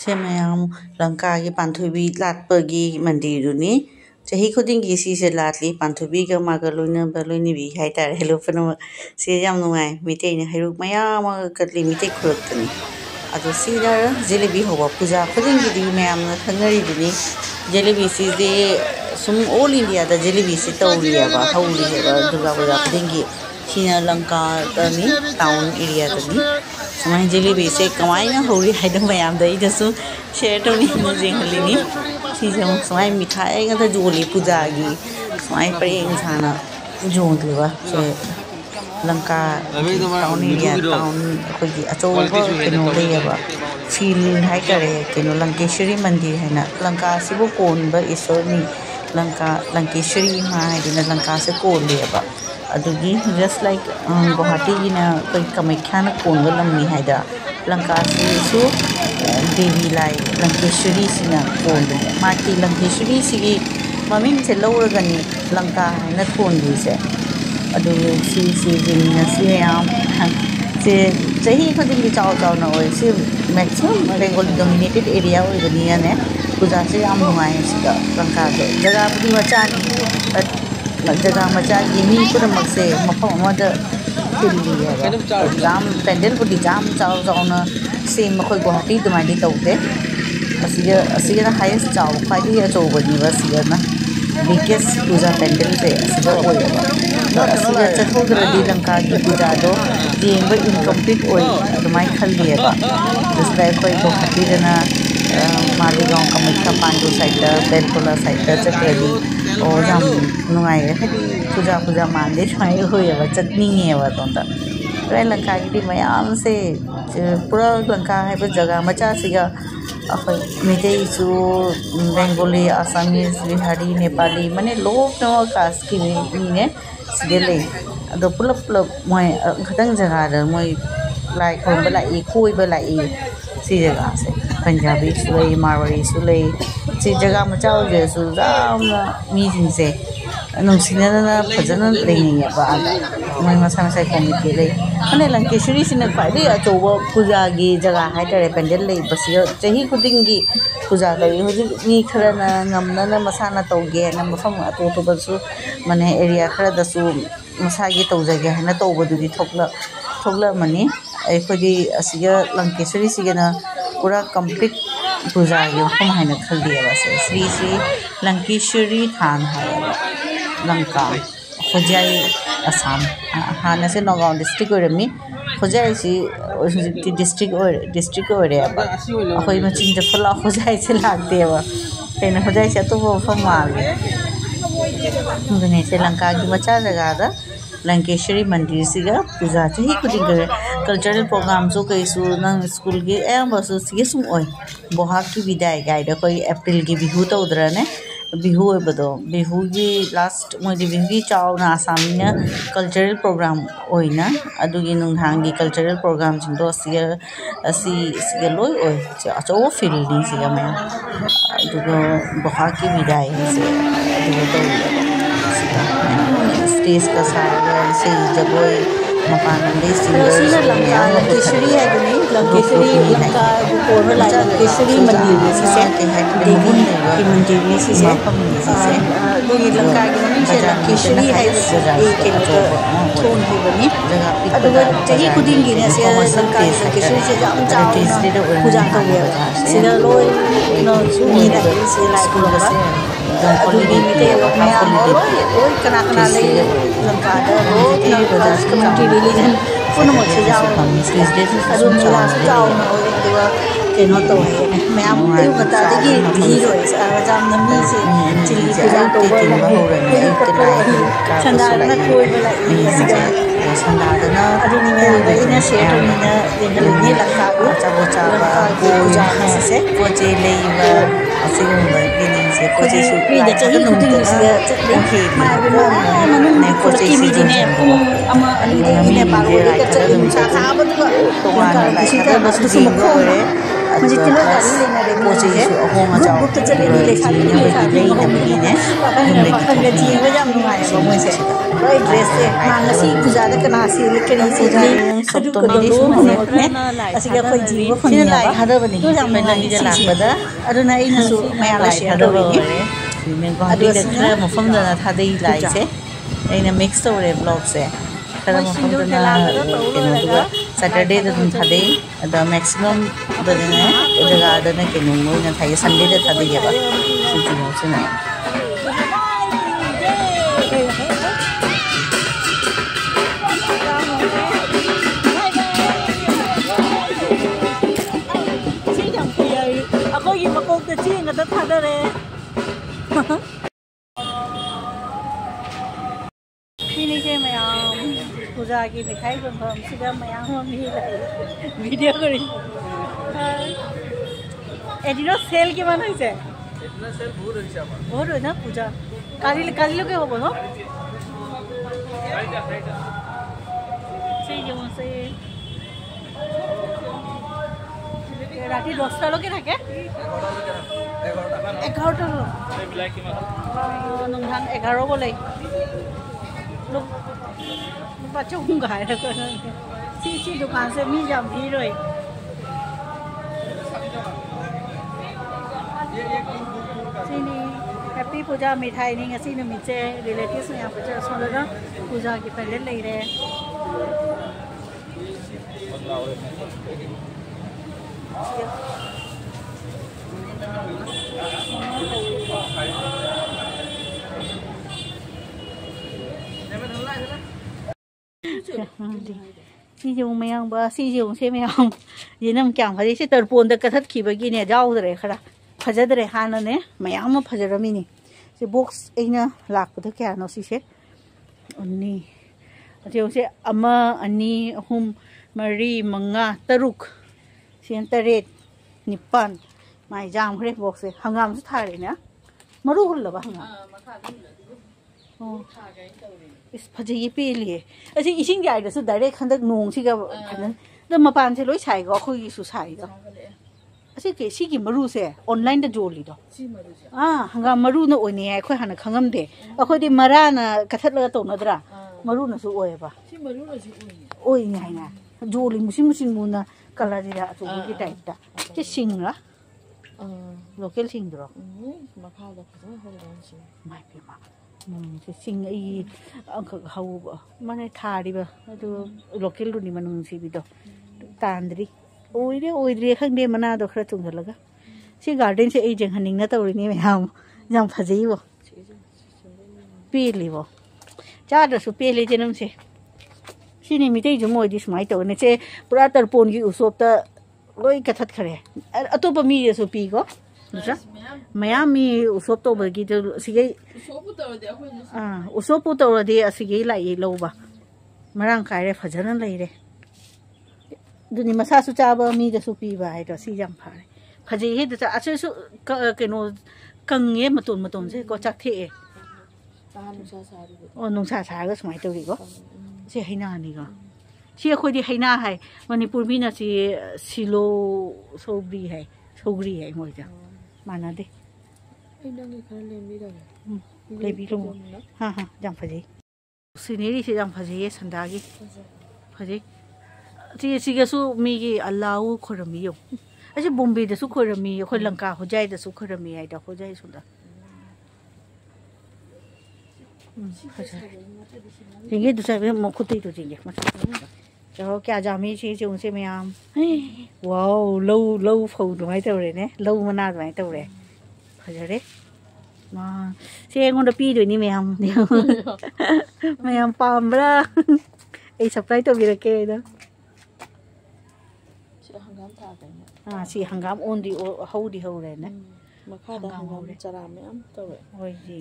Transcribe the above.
से मैम लंका की पांथुबी लाटपगी मंदिरुनी चाही खुदिंग की से लाटली पांथुबी का मागा लोइनबी हाइतार हेलो फनो से याम नुंगाय मिते ने हैरुक मयाम कतली मिते खुरक्तनी अदो सीदा जलेबी होबा पूजा खुदिंग की मैम न खंगरी दुनी जलेबी से सुम ऑल इंडिया दा जलेबी से तौरियाबा हौरी हेबा दुर्गा पूजा खुदिंग की सीना लंका तनी टाउन एरिया तनी समाय जलेबी से कमाइना हौरी हाइद मैम दसु शेयर तौनी जेंगलिनी सीजम समाय मिठाई गदा जोली पूजा की समाय परेंग साना जोंदलेबा से लंका टाउन एरिया टाउन अखोगी अचौबा केनो लेयबा फील हाय करे केनो लंकेश्वरी मंदिर है ना लंका सिबो कोनबा ईश्वरनी लंका लंकेश्वरी मा है लंका से कोन लेयबा अदुगी जस्ट लाइक गुवाहाटी की ना कोई कामाख्या ना कोनबा लम्मी हायदा लंका से देवी लाई लंकेश्वरी सिना कोन माकी लंकेश्वरी सिगी ममिंग से लौरगनी लंका है ना कोन से अदु सी जिंगना से याम से चाही खुदिंग चाव चाव ना होय से मैक्सिमम बेंगोल डोमिनेटेड एरिया होय ने पूजा से याम नुंगाय सिदा लंका से जगह पुरी मचानी जगह मचा गिमी पुरमक से मफम मद फिल्ली है जाम पेंडल पुडी जाम चाव चाव ना से मखोय गुवाहाटी दुमाडी तौते असिगा हाईएस्ट चाव खाली अचौबनी बसिगा बिगेस्ट पूजा पेंडल से असिगा चथोद्रदी लंका की पूजा दो जेंब इनकम्प्लीट ओय खल्लिएबा जिसला कोई गुवाहाटी दना मालीगांव कामाख्या पांडु साइड बेलतोला साइड चक्रदी और हम नुंगाय पूजा मानदे छाई होयबा चटनीएबा तोंता तो लंका की मयाम से पूरा लंका है जगह मचा सिगा अखोय मितेसु बेंगोली आसामीज बिहारी नेपाली माने लोग न कास्ट की ने सिगेले अदो पुलप मोय खतंग जगह द मोय लाई खोब लाई कोइब लाई सी जगह से पंजाबी सुलई मारवाड़ी सुलई सी जगह मचा हो सुजाम मीजिंग से नुसिना फजन लेनिबा मोय मसा मसा कमिटी ले माने लंकेश्वरी सिना खाली अचौबा पूजा की जगह हाइतरे पेंडल ले बस चाही खुदिंग की पूजा करी हुजि मी खरना ngमना मसाना तौगे न मफम अतोतोबसु माने एरिया खरदसु मसागी तौजगे हना तौबदुदी थोकला मनी अखोदी असिगा लंकेश्वरी सिगना पूरा कंप्लीट पूजा की मफम हाइना खल्दियाबा से श्री श्री लंकेश्वरी थान है लंका खोजाई असम हाँ से नगाँव डिस्ट्रिक्ट होरमी खोजाई से डिस्ट्रिक्ट होरेबा अखोई मचिन जफला खोजाई से लागदेबा कहीं खोजाई से तो मफम माले से लंका की मचा जगह लंकेश्वरी मंदिर सिगा पूजा चाही खुदिंग कल्चरल प्रोग्राम जो कईसु नंग स्कूल की बसु सिगे सुम ओय बोहाग की विदाई गाइड कोई अप्रैल की बिहु तौद्रने बिहु होबदो बिहु की लास्ट मोदी बिहु की चावना आसामी कल्चरल प्रोग्राम होइना अदुगी नुंहांगी कल्चरल प्रोग्राम जिंदो सिगे लोय ओय अचो फील्डिंग सिगा मैं अदुगो बोहा की विदाई से अदुगो स्टेज का सारा से जगोय मपानंदे सिंगर लंकेश्वरी है दुनी लंकेश्वरी का कोरबा लंकेश्वरी मंदिर से देवी की मंदिर से ये लंका की से लंकेश्वरी है एक थोन की बनी अदुगा चाही खुदिंगी ने से लंका लंकेश्वरी से जाम जाम पूजा तौगे सिदा लोय नो सुनी दा से लाइक लोगा अदुगी मिते मैम ओय कना ले लंका दा रोज कम्युनिटी रिलीजन पुनमक से जाओ अदु मिला जाओ न ओय केनो तो है मैम ते गता दगी भीड़ होय जाम नमी से चिल्ली पूजा तो हो रही है संगार न कोई बला सिगा संदादना अदुनी में इन शेयर तोमिना लेंगलनी लंकाबु चाबो चाबा पूजा से पोचे लेइबा असिगुंबा गिनिंग से पोचे सु मी द चही खुदिंग से चले माय बिमा मनुन पोचे की मीदिने अमा अनि ने बारो के चली नुसा खाबदुगा तोवाना लाइका बसु जिंगो रे मुझे तिलो गाड़ी लेना रे पोचे सु अहोमा जाओ बुक चले ले साथी ले साथी ने पापा के जी वे जाम नुआय बो मोसे रोय ड्रेस से मांगसी पूजा द कना से लेकनी से सब तो मेरे सुने ने असिगा कोई जीव फनी लाइ हादबनी तो जाम लंगी जे लाकबदा अदुना इनसु मया ला शेयर तोबिनी मैं गुवाहाटी दा खरा मफम दा थादै लाइसे ऐना मिक्स तोरे ब्लॉग से खरा मफम दा केनो सैटरडे दा तुम थादै दा मैक्सिमम दा ने जगह दा ने केनो मोइना थाय संडे दा थादै गेबा सिनो सुना पूजा की मिठाई बनफम सिगा मयाम मी लाई वीडियो करी एदिनो सेल किमान होइसे एदिनो सेल बहुत होय ना पूजा काली लगे होबो न से राति 10টা लगे থাকে 11টা नोंथां 11 बोले लोग बच्चों गाय सी दुकान से मी जाम भी रही हैप्पी पूजा मिठाई नहीं ऐसी नमीचे रिलेटिव्स यहाँ पर सुन लो पूजा की पहले ले रहे सीजों मयांग बा सीजों से मयांग ये नम क्या फजे से तरपोन द कथत खिबगी ने जाउदरे खरा फजदरे हानने मयांग फजरमिनी से बॉक्स एना लाकपद क्या नो सिसे अन्नी अजो से अमा अन्नी अहुम मरी मंगा तरुक Sen Taret निपान my jam Khare box से हंगाम से थारे ना मरु हुल्लबा हंगाम इस फजे ये पेलिए असे इसिंग जायदसु डायरेक्ट खंदक नोंग सिगा फन द मपान से लोई साइगो खोई सु साइदो असे के सिगी मरु से ऑनलाइन द जोली दो सि मरु से हंगाम मरु न ओने आय खोय हाना खंगम दे अखोदि मराना कथत लगा तोनदरा मरु न सु ओयबा सि मरु न सु ओय ओय हाइना जोली मुसिन मुसिन मुना कलर दिरा तो की टाइप दा के सिंगरा लोकल सिंगरो मखा दा फजो होलन सि माय पेमा सिंग हाउ माने थारीबा लोकल रुनी मनुंग सिबिदो तांद्री ओइद्री खंदे मनादो खरा चुंगलगा सि गार्डन से ए जेंहनिंग ना तौरिनी मैम जाम फजेइबो पेलिबो चादसु पेले जेनम से सिनी मितै जु मोइदि स्माइ तौने से पुरा तरपोन की उसोपता लोई कथत खरे अतोप मी जेसु पीगो दूसरा मयाम मी उसोप तो बगी जो सिगे उसोप तो दे असिगे लाई लौबा मरांग कायरे फजन लैरे दुनी मसा सु चाबा मी दसु पीबा है तो सी जाम फारे फजे हे द अचसु केनो कंगे मतोन से को चाथे ए ओ नुसा सागा समाय तौरिगो से हैना निगा सी अखोदि हैना है मणिपुर बिना सी सिलो सोग्री है मोइजा माना दे हाँ जाम फजे सीनेरी से जाम फजे संदागी फजे सिगसु मीगी अल्लाह खोरमियो ऐसे बॉम्बे दसु खोरमी अखोय लंका होजाय दसु खोरमी है दा होजाय सुदा जिंगे दूसरा में मखुती तो जिंगे चलो क्या जामी सी से उनसे मैं आम वाओ लो फौ दुमाय तौरे ने लो मना दुमाय तौरे फजरे मा से एंगोंद पीदोनी मैम पाम्ब्रा ए सप्लाई तो बिरके दा सी हंगाम ओंदी हौदी हौरे ने मखा दा हंगाम चरा मैम तौरे होय जी